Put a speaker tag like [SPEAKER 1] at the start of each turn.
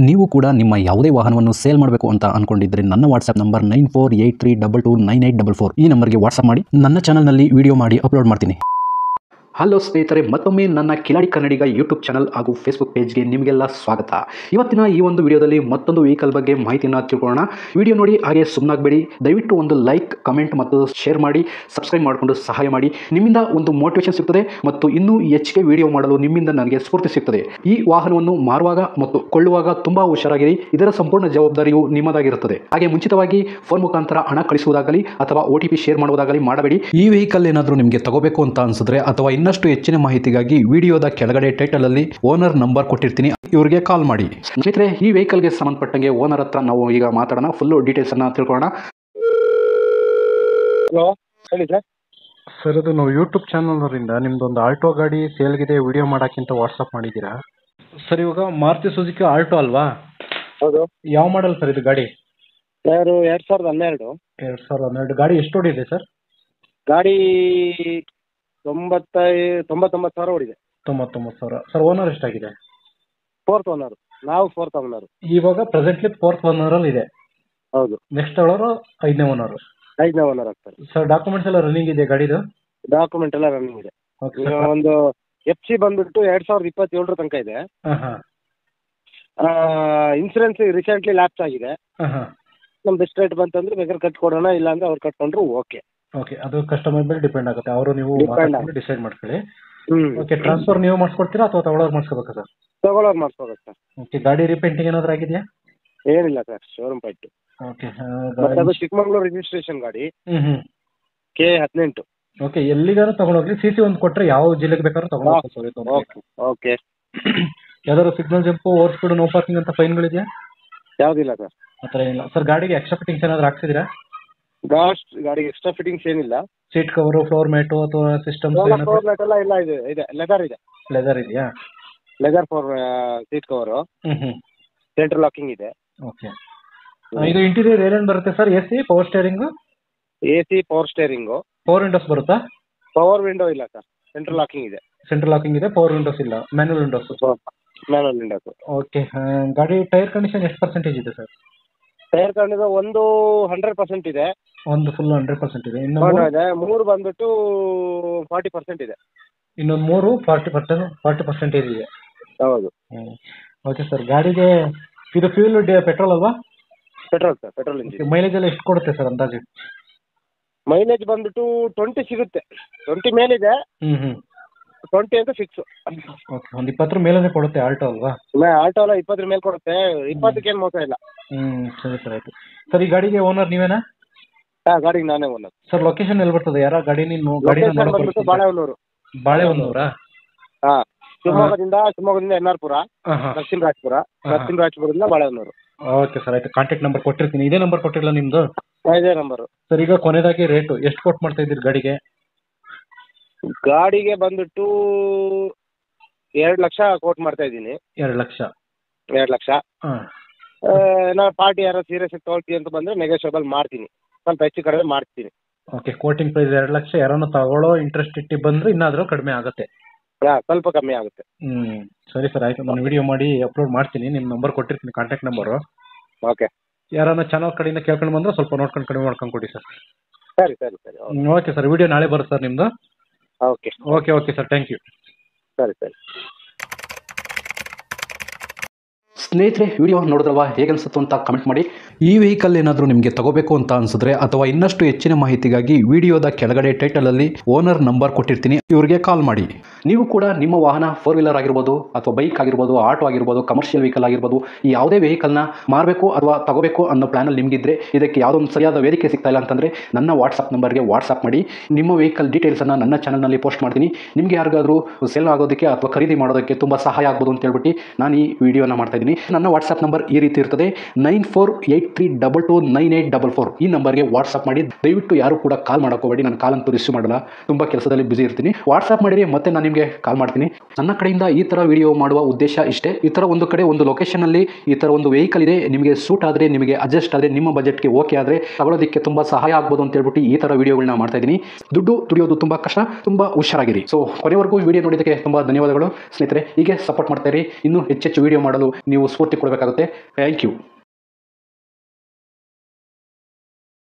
[SPEAKER 1] ನೀವು ಕೂಡ ನಿಮ್ಮ ಯಾವುದೇ ವಾಹನವನ್ನು ಸೇಲ್ ಮಾಡಬೇಕು ಅಂತ ಅನ್ಕೊಂಡಿದ್ರೆ ನನ್ನ ವಾಟ್ಸ್ಆಪ್ ನಂಬರ್ 9483229844 ಈ ನಂಬರ್ಗೆ ವಾಟ್ಸ್ಆಪ್ ಮಾಡಿ. ನನ್ನ ಚಾನಲ್ನಲ್ಲಿ ವಿಡಿಯೋ ಮಾಡಿ ಅಪ್ಲೋಡ್ ಮಾಡ್ತೀನಿ. ಹಲೋ ಸ್ನೇಹಿತರೆ, ಮತ್ತೊಮ್ಮೆ ನನ್ನ ಕಿಲಾಡಿ ಕನ್ನಡಿಗ ಯೂಟ್ಯೂಬ್ ಚಾನಲ್ ಹಾಗೂ ಫೇಸ್ಬುಕ್ ಪೇಜ್ಗೆ ನಿಮಗೆಲ್ಲ ಸ್ವಾಗತ. ಇವತ್ತಿನ ಈ ಒಂದು ವಿಡಿಯೋದಲ್ಲಿ ಮತ್ತೊಂದು ವೆಹಿಕಲ್ ಬಗ್ಗೆ ಮಾಹಿತಿಯನ್ನು ತಿಳ್ಕೊಳ್ಳೋಣ. ವಿಡಿಯೋ ನೋಡಿ ಹಾಗೆ ಸುಮ್ಮನಾಗಬೇಡಿ. ದಯವಿಟ್ಟು ಒಂದು ಲೈಕ್, ಕಮೆಂಟ್ ಮತ್ತು ಶೇರ್ ಮಾಡಿ, ಸಬ್ಸ್ಕ್ರೈಬ್ ಮಾಡಿಕೊಂಡು ಸಹಾಯ ಮಾಡಿ. ನಿಮ್ಮಿಂದ ಒಂದು ಮೋಟಿವೇಶನ್ ಸಿಗ್ತದೆ ಮತ್ತು ಇನ್ನೂ ಹೆಚ್ಚಿಗೆ ವಿಡಿಯೋ ಮಾಡಲು ನಿಮ್ಮಿಂದ ನನಗೆ ಸ್ಫೂರ್ತಿ ಸಿಗ್ತದೆ. ಈ ವಾಹನವನ್ನು ಮಾರುವಾಗ ಮತ್ತು ಕೊಳ್ಳುವಾಗ ತುಂಬಾ ಹುಷಾರಾಗಿರಿ. ಇದರ ಸಂಪೂರ್ಣ ಜವಾಬ್ದಾರಿಯು ನಿಮ್ಮದಾಗಿರುತ್ತದೆ. ಹಾಗೆ ಮುಂಚಿತವಾಗಿ ಫೋನ್ ಮುಖಾಂತರ ಹಣ ಕಳಿಸುವುದಾಗಲಿ ಅಥವಾ OTP ಶೇರ್ ಮಾಡುವುದಾಗಲಿ ಮಾಡಬೇಡಿ. ಈ ವೆಹಿಕಲ್ ಏನಾದರೂ ನಿಮಗೆ ತಗೋಬೇಕು ಅಂತ ಅನ್ಸಿದ್ರೆ ಅಥವಾ ಇನ್ನಷ್ಟು ಹೆಚ್ಚಿನ ಮಾಹಿತಿಗಾಗಿ ವಿಡಿಯೋದ ಕೆಳಗಡೆ ಟೈಟಲ್ ಅಲ್ಲಿ ಓನರ್ ನಂಬರ್ ಕೊಟ್ಟಿರ್ತೀನಿ, ಇವರಿಗೆ ಕಾಲ್ ಮಾಡಿ. ಸ್ನೇಹಿತರೆ, ಈ ವೆಹಿಕಲ್ಗೆ ಸಂಬಂಧಪಟ್ಟಂಗೆ ಓನರ್ ಹತ್ರ ನಾವು ಈಗ ಮಾತಾಡೋಣ. ಫುಲ್ ಡೀಟೇಲ್ಸ್ ಅನ್ನ ತಿಳ್ಕೊಳ್ಳೋಣ.
[SPEAKER 2] ಹಲೋ, ಹೇಳಿ ಸರ್.
[SPEAKER 3] ಸರ್, ಅದು ನಾವು ಯೂಟ್ಯೂಬ್ ಚಾನಲ್ನಿಂದ ನಿಮ್ದೊಂದು ಆಲ್ಟೋ ಗಾಡಿ ಸೇಲ್ಗಿದೆ ವಿಡಿಯೋ ಮಾಡೋಕ್ಕಿಂತ ವಾಟ್ಸಪ್ ಮಾಡಿದ್ದೀರಾ ಸರ್. ಇವಾಗ ಮಾರುತಿ ಸುಜುಕಿ ಆಲ್ಟೋ ಅಲ್ವಾ?
[SPEAKER 2] ಹೌದು.
[SPEAKER 3] ಯಾವ ಮಾಡಲ್ ಸರ್ ಇದು ಗಾಡಿ?
[SPEAKER 2] ಸರ್ 2012.
[SPEAKER 3] 2012 ಗಾಡಿ ಎಷ್ಟು ಓಡಿದೆ ಸರ್?
[SPEAKER 2] ಗಾಡಿ 99,000 ಓಡಿದೆ.
[SPEAKER 3] 99,000 ಸರ್. ಓನರ್ ಎಷ್ಟಾಗಿದೆ?
[SPEAKER 2] 4th owner. ನಾವು 4th ಓನರ್.
[SPEAKER 3] ಇವಾಗ ಪ್ರೆಸೆಂಟ್ಲಿ 4th ಓನರಲ್ಲಿ ಇದೆ.
[SPEAKER 2] ಹೌದು.
[SPEAKER 3] ನೆಕ್ಸ್ಟ್ ಅವಳರು 5ನೇ ಓನರ್.
[SPEAKER 2] 5ನೇ ಓನರ್ ಆಗ್ತಾರೆ
[SPEAKER 3] ಸರ್. ಡಾಕ್ಯುಮೆಂಟ್ಸ್ ಎಲ್ಲ ರನ್ನಿಂಗ್ ಇದೆ ಗಾಡಿದು?
[SPEAKER 2] ಡಾಕ್ಯುಮೆಂಟ್ ಎಲ್ಲ ರನ್ನಿಂಗ್ ಇದೆ. ಒಂದು FC ಬಂದ್ಬಿಟ್ಟು 2027 ತನಕ ಇದೆ. ಇನ್ಸೂರೆನ್ಸ್ ರೀಸೆಂಟ್ಲಿ ಲ್ಯಾಪ್ಸ್ ಆಗಿದೆ. ನಮ್ ಬೆಸ್ಟ್ ರೇಟ್ ಬಂತಂದ್ರೆ ಬೇಕಾದ್ರೆ ಕಟ್ಕೊಡೋಣ, ಇಲ್ಲ ಅಂದ್ರೆ ಅವ್ರು ಕಟ್ಕೊಂಡ್ರು ಓಕೆ.
[SPEAKER 3] ಓಕೆ, ಅದು ಕಸ್ಟಮರ್ ಮೇಲೆ ಡಿಪೆಂಡ್ ಆಗುತ್ತೆ. ಅವರು ನೀವು ಡಿಸೈಡ್ ಮಾಡ್ಕೊಳ್ಳಿ.
[SPEAKER 2] ಹ್ಮ್.
[SPEAKER 3] ಓಕೆ, ಟ್ರಾನ್ಸ್ಫರ್ ನೀವು ಮಾಡಿಸ್ಕೊಡ್ತೀರಾ ಅಥವಾ ತಗೊಳ್ಳೋರು ಮಾಡಿಸ್ಕೋಬೇಕಾ ಸರ್?
[SPEAKER 2] ತಗೊಳ್ಳೋರು ಮಾಡಿಸ್ಕೋಬೇಕು ಸರ್.
[SPEAKER 3] ಓಕೆ, ಗಾಡಿ ರಿಪೇಂಟಿಂಗ್ ಏನಾದರೂ ಆಗಿದೆಯಾ?
[SPEAKER 2] ಏನಿಲ್ಲ ಸರ್, ಶೋರೂಮ್ ಪೈಟ್.
[SPEAKER 3] ಓಕೆ,
[SPEAKER 2] ಅದು ಚಿಕ್ಕಮಂಗ್ಳೂರು ರಿಜಿಸ್ಟ್ರೇಷನ್ ಗಾಡಿ. K18.
[SPEAKER 3] ಓಕೆ, ಎಲ್ಲಿಗಾದ್ರೂ ತಗೊಂಡೋಗ್ಲಿ. CC ಒಂದು ಕೊಟ್ಟರೆ ಯಾವ ಜಿಲ್ಲೆಗೆ ಬೇಕಾದ್ರೂ ತಗೊಂಡು.
[SPEAKER 2] ಓಕೆ.
[SPEAKER 3] ಯಾವ್ದಾದ್ರು signal jump, over speed, no parking ಅಂತ ಫೈನ್ಗಳಿದೆಯಾ?
[SPEAKER 2] ಯಾವ್ದಿಲ್ಲ ಸರ್.
[SPEAKER 3] ಆ ಥರ ಏನಿಲ್ಲ ಸರ್. ಗಾಡಿಗೆ ಎಕ್ಸ್ಟ್ರಾ ಫಿಟ್ಟಿಂಗ್ಸ್ ಏನಾದರೂ ಹಾಕ್ಸಿದ್ದೀರಾ?
[SPEAKER 2] ಗಾಡಿಗೆ ಎಕ್ಸ್ಟ್ರಾ ಫಿಟ್ಟಿಂಗ್ಸ್ ಏನಿಲ್ಲ.
[SPEAKER 3] ಸೀಟ್ ಕವರು, ಫ್ಲೋರ್ ಮ್ಯಾಟು ಅಥವಾ ಸಿಸ್ಟಮ್?
[SPEAKER 2] ಫ್ಲೋರ್ ಮ್ಯಾಟ್ ಎಲ್ಲ ಇಲ್ಲ. ಇದೆ ಲೆದರ್ ಇದೆ.
[SPEAKER 3] ಲೆದರ್ ಇದೆಯಾ?
[SPEAKER 2] Leather for seat cover. Central locking ಇದೆ.
[SPEAKER 3] ಓಕೆ. ಇದು ಇಂಟೀರಿಯರ್ ಏನೇನು ಬರುತ್ತೆ sir? AC, power steering?
[SPEAKER 2] AC, power steering.
[SPEAKER 3] Power Windows ಬರುತ್ತಾ?
[SPEAKER 2] ಪವರ್ ವಿಂಡೋ ಇಲ್ಲ ಸರ್, ಸೆಂಟ್ರಲ್ ಲಾಕಿಂಗ್ ಇದೆ.
[SPEAKER 3] ಸೆಂಟ್ರಲ್ ಲಾಕಿಂಗ್ ಇದೆ, ಪವರ್ ವಿಂಡೋಸ್ ಇಲ್ಲ. Manual Windows?
[SPEAKER 2] Manual Windows.
[SPEAKER 3] Okay. ಗಾಡಿ ಟೈರ್ ಕಂಡೀಷನ್ ಎಷ್ಟು ಪರ್ಸೆಂಟೇಜ್ ಇದೆ ಸರ್?
[SPEAKER 2] ಟೈರ್ ಕಂಡಿದೆ ಒಂದು 100% ಇದೆ.
[SPEAKER 3] ಒಂದು ಫುಲ್ 100% ಇದೆ. ಇನ್ನು
[SPEAKER 2] ಇದೆ 3 ಬಂದ್ಬಿಟ್ಟು 40% ಇದೆ.
[SPEAKER 3] ಇನ್ನೊಂದು 3 40% ಇದೆ.
[SPEAKER 2] ಹೌದು.
[SPEAKER 3] Okay sir. ಗಾಡಿಗೆ ಇದು ಫ್ಯೂಲ್ ಪೆಟ್ರೋಲ್ ಅಲ್ವಾ?
[SPEAKER 2] Petrol sir, petrol engine.
[SPEAKER 3] Mileage ಎಲ್ಲ ಎಷ್ಟು ಕೊಡುತ್ತೆ ಸರ್ ಅಂದಾಜು?
[SPEAKER 2] ಮೈಲೇಜ್ ಬಂದ್ಬಿಟ್ಟು 20 ಸಿಗುತ್ತೆ. 20 ಮೇಲಿದೆ. 20 ಅಂತ ಫಿಕ್ಸ್.
[SPEAKER 3] ಓಕೆ, ಒಂದು 20 ಮೇಲೇ ಕೊಡುತ್ತೆ. ಆಲ್ಟೋ ಅಲ್ವಾ?
[SPEAKER 2] ಆಲ್ಟೋ ಎಲ್ಲ 20 ಮೇಲೆ ಕೊಡುತ್ತೆ. 20ಕ್ಕೆ ಏನು ಮೋಸ ಇಲ್ಲ.
[SPEAKER 3] ಸರಿ ಸರ್, ಆಯ್ತು ಸರ್. ಈ ಗಾಡಿಗೆ ಓನರ್ ನೀವೇನಾ?
[SPEAKER 2] ಗಾಡಿಗೆ ನಾನೇ ಓನರ್
[SPEAKER 3] ಸರ್. ಲೊಕೇಶನ್ ಎಲ್ಲಿ ಬರ್ತದೆ? ಯಾರ ಗಾಡಿ ನೀನು?
[SPEAKER 2] ಬಾಳೆಹೊನ್ನೂರು.
[SPEAKER 3] ಬಾಳೆಹೊನ್ನೂರಾ?
[SPEAKER 2] ಶಿವಮೊಗ್ಗದಿಂದ ಎನ್ನಾರ್ಪುರ, ನರಸಿಂಹರಾಜಪುರದಿಂದ ಬಾಳೆಹೊನ್ನೂರು.
[SPEAKER 3] ಓಕೆ ಸರ್, ಆಯ್ತು. ಕಾಂಟ್ಯಾಕ್ಟ್ ನಂಬರ್ ಕೊಟ್ಟಿರ್ತೀನಿ. ಇದೇ ನಂಬರ್ ಕೊಟ್ಟಿರಲ್ಲ ನಿಮ್ದು?
[SPEAKER 2] ಇದೇ ನಂಬರು
[SPEAKER 3] ಸರ್. ಈಗ ಕೊನೆಯದಾಗಿ ರೇಟು ಎಷ್ಟು ಕೊಟ್ಟು ಮಾಡ್ತಾ ಇದ್ದೀರಿ ಗಾಡಿಗೆ?
[SPEAKER 2] ಗಾಡಿಗೆ ಬಂದ್ಬಿಟ್ಟು 2 ಲಕ್ಷ ಕೋಟ್ ಮಾಡ್ತಾ ಇದ್ದೀನಿ.
[SPEAKER 3] 2 ಲಕ್ಷ?
[SPEAKER 2] 2 ಲಕ್ಷ. ನಾ ಪಾರ್ಟಿ ಯಾರು ಸೀರಿಯಸ್ ತಗೊಳ್ತೀವಿ ಅಂತ ಬಂದ್ರೆ ನೆಗೋಷಿಯಬಲ್ ಮಾಡ್ತೀನಿ, ಸ್ವಲ್ಪ ಹೆಚ್ಚು ಕಡಿಮೆ ಮಾಡ್ತೀನಿ.
[SPEAKER 3] Okay, quoting price 2 lakh. ಯಾರನ್ನು ತಗೊಳ್ಳೋ ಇಂಟ್ರೆಸ್ಟ್ ಇಟ್ಟು ಬಂದ್ರೆ ಇನ್ನಾದರೂ ಕಡಿಮೆ ಆಗುತ್ತೆ?
[SPEAKER 2] ಸ್ವಲ್ಪ ಕಮ್ಮಿ ಆಗುತ್ತೆ.
[SPEAKER 3] ಸರಿ ಸರ್, ಆಯ್ತು. ನಾನು ವಿಡಿಯೋ ಮಾಡಿ ಅಪ್ಲೋಡ್ ಮಾಡ್ತೀನಿ. ನಿಮ್ಮ ನಂಬರ್ ಕೊಟ್ಟಿರ್ತೀನಿ, ಕಾಂಟ್ಯಾಕ್ಟ್ ನಂಬರು.
[SPEAKER 2] ಓಕೆ.
[SPEAKER 3] ಯಾರನ್ನ ಚಾನಲ್ ಕಡೆಯಿಂದ ಕೇಳ್ಕೊಂಡು ಬಂದ್ರೆ ಸ್ವಲ್ಪ ನೋಡ್ಕೊಂಡು ಕಡಿಮೆ ಮಾಡ್ಕೊಂಡು ಕೊಡಿ ಸರ್.
[SPEAKER 2] ಸರಿ.
[SPEAKER 3] Okay sir. ವಿಡಿಯೋ ನಾಳೆ ಬರುತ್ತೆ ಸರ್ ನಿಮ್ಮದು? Okay sir, thank you. ಸರಿ.
[SPEAKER 1] ಸ್ನೇಹಿತರೆ, ವಿಡಿಯೋ ನೋಡಿದ್ರಲ್ವಾ, ಹೇಗನ್ಸುತ್ತು ಅಂತ ಕಮೆಂಟ್ ಮಾಡಿ. ಈ ವೆಹಿಕಲ್ ಏನಾದರೂ ನಿಮಗೆ ತಗೋಬೇಕು ಅಂತ ಅನ್ಸಿದ್ರೆ ಅಥವಾ ಇನ್ನಷ್ಟು ಹೆಚ್ಚಿನ ಮಾಹಿತಿಗಾಗಿ ವಿಡಿಯೋದ ಕೆಳಗಡೆ ಟೈಟಲಲ್ಲಿ ಓನರ್ ನಂಬರ್ ಕೊಟ್ಟಿರ್ತೀನಿ, ಇವರಿಗೆ ಕಾಲ್ ಮಾಡಿ. ನೀವು ಕೂಡ ನಿಮ್ಮ ವಾಹನ 4 ವೀಲರ್ ಆಗಿರ್ಬೋದು ಅಥವಾ ಬೈಕ್ ಆಗಿರ್ಬೋದು, ಆಟೋ ಆಗಿರ್ಬೋದು, ಕಮರ್ಷಿಯಲ್ ವೆಹಿಕಲ್ ಆಗಿರ್ಬೋದು, ಈ ಯಾವುದೇ ವೆಹಿಕಲ್ನ ಮಾರಬೇಕು ಅಥವಾ ತಗೋಬೇಕು ಅನ್ನೋ ಪ್ಲಾನಲ್ಲಿ ನಿಮಗಿದ್ರೆ, ಇದಕ್ಕೆ ಯಾವುದೊಂದು ಸರಿಯಾದ ವೇದಿಕೆ ಸಿಗ್ತಾ ಇಲ್ಲ ಅಂತಂದರೆ ನನ್ನ ವಾಟ್ಸಪ್ ನಂಬರ್ಗೆ ವಾಟ್ಸಪ್ ಮಾಡಿ. ನಿಮ್ಮ ವೆಹಿಕಲ್ ಡೀಟೇಲ್ಸನ್ನು ನನ್ನ ಚಾನಲ್ನಲ್ಲಿ ಪೋಸ್ಟ್ ಮಾಡ್ತೀನಿ. ನಿಮಗೆ ಯಾರಿಗಾದರೂ ಸೇಲ್ ಆಗೋದಕ್ಕೆ ಅಥವಾ ಖರೀದಿ ಮಾಡೋದಕ್ಕೆ ತುಂಬ ಸಹಾಯ ಆಗ್ಬೋದು ಅಂತ ಹೇಳ್ಬಿಟ್ಟು ನಾನು ಈ ವಿಡಿಯೋನ ಮಾಡ್ತಾ ಇದ್ದೀನಿ. ನನ್ನ ವಾಟ್ಸಪ್ ನಂಬರ್ ಈ ರೀತಿ ಇರ್ತದೆ, 9483229844. ಈ ನಂಬರ್ಗೆ ವಾಟ್ಸಪ್ ಮಾಡಿ. ದಯವಿಟ್ಟು ಯಾರು ಕೂಡ ಕಾಲ್ ಮಾಡೋಕೋಬೇಡಿ, ನಾನು ಕಾಲ್ ಅಂತೂ ರಿಸೀವ್ ಮಾಡಲ್ಲ, ತುಂಬ ಕೆಲಸದಲ್ಲಿ ಬಿಸಿ ಇರ್ತೀನಿ. ವಾಟ್ಸಪ್ ಮಾಡಿರಿ, ಮತ್ತೆ ನಾನು ನಿಮಗೆ ಕಾಲ್ ಮಾಡ್ತೀನಿ. ನನ್ನ ಕಡೆಯಿಂದ ಈ ಥರ ವಿಡಿಯೋ ಮಾಡುವ ಉದ್ದೇಶ ಇಷ್ಟೇ. ಈ ಥರ ಒಂದು ಕಡೆ ಒಂದು ಲೊಕೇಶನಲ್ಲಿ ಈ ಥರ ಒಂದು ವೆಹಿಕಲ್ ಇದೆ, ನಿಮಗೆ ಸೂಟ್ ಆದರೆ, ನಿಮಗೆ ಅಡ್ಜಸ್ಟ್ ಆದರೆ, ನಿಮ್ಮ ಬಜೆಟ್ಗೆ ಓಕೆ ಆದರೆ ತಗೊಳ್ಳೋದಕ್ಕೆ ತುಂಬ ಸಹಾಯ ಆಗ್ಬೋದು ಅಂತ ಹೇಳ್ಬಿಟ್ಟು ಈ ಥರ ವಿಡಿಯೋಗಳನ್ನ ಮಾಡ್ತಾ ಇದ್ದೀನಿ. ದುಡ್ಡು ದುಡಿಯೋದು ತುಂಬ ಕಷ್ಟ, ತುಂಬ ಹುಷಾರಾಗಿರಿ. ಸೊ ಕೊನೆವರೆಗೂ ವಿಡಿಯೋ ನೋಡಿದ್ದಕ್ಕೆ ತುಂಬ ಧನ್ಯವಾದಗಳು ಸ್ನೇಹಿತರೆ. ಹೀಗೆ ಸಪೋರ್ಟ್ ಮಾಡ್ತಾ ಇರಿ. ಇನ್ನೂ ಹೆಚ್ಚೆಚ್ಚು ವಿಡಿಯೋ ಮಾಡಲು ನೀವು ನೀವು ಸ್ಫೂರ್ತಿ ಕೊಡಬೇಕಾಗುತ್ತೆ. Thank you.